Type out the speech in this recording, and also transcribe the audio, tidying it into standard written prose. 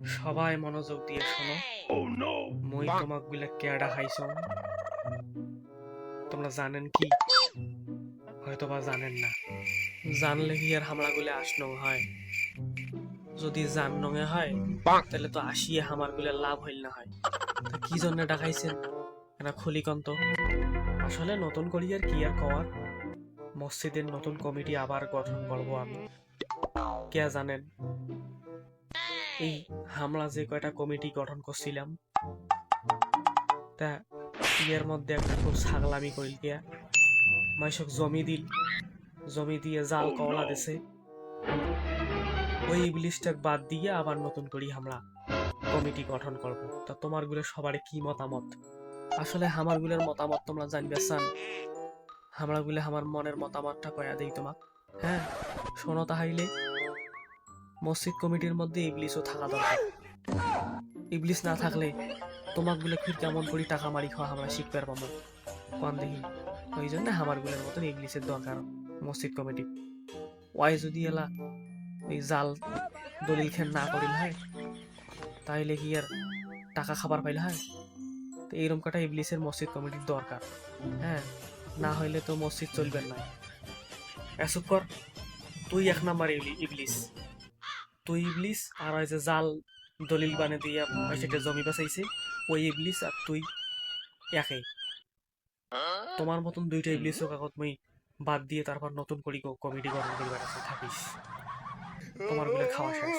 সবাই মনোযোগ দিয়ে শোনো। মই তোমাক গুলা কেডা খাইছ তোমরা জানেন কি? হয়তোবা জানেন না। জানলে কি আর হামলা গুলা আসনো হয়? যদি জাননঙে হয় তাহলে তো আসিয়ে হামার গুলা লাভ হইল না হয়। তা কি জন্য ডাকাইছেন এটা খুলি কন্ত। আসলে নতুন করি আর কি আর কওয়ার, মসজিদের নতুন কমিটি আবার গঠন করব আমি। কে জানেন এই হামলা যে কয়টা কমিটি গঠন করছিলাম তা ইয়ের মধ্যে একটা খুব ছাগলামি করিল গিয়া, মাইসক জমি দিয়ে জাল কওলা দিছে। ওই ইবলিশটাক বাদ দিয়ে আবার নতুন করি আমরা কমিটি গঠন করব। তা তোমার গুলো সবার কি মতামত? আসলে আমার গুলোর মতামত তোমরা জানবে চান, আমরা গুলো আমার মনের মতামতটা কয়া দেই তোমাক। হ্যাঁ, শোনো তাহলে। মসজিদ কমিটির মধ্যে ইবলিশও থাকা দরকার। ইবলিশ না থাকলে তোমাক গুলো ফির কেমন করি টাকা মারি খাওয়া আমরা শিখতে পারবো কোন দেখি। ওই জন্য আমার গুলোর মতন ইবলিশের দরকার মসজিদ কমিটি। ওয়াই যদি এলা এই জাল দলিল খেন না করিল হয় তাইলে কি আর টাকা খাবার পাইলে হয়? তো এইরকম কটা ইবলিশের মসজিদ কমিটির দরকার। হ্যাঁ, না হইলে তো মসজিদ চলবে না। এসব কর, তুই এক নাম্বার ইবলিশ। তুই ইবলিশ আর ওই যে জাল দলিল বানে দিয়া সেটা জমি বাঁচাইছে ওই ইবলিশ, আর তুই একে। তোমার মতন দুইটা ইবলিশ কাগজ মই বাদ দিয়ে তারপর নতুন করি কমিটি গঠন করিবার আছে থাকিস। তোমার গুলো খাওয়া শেষ।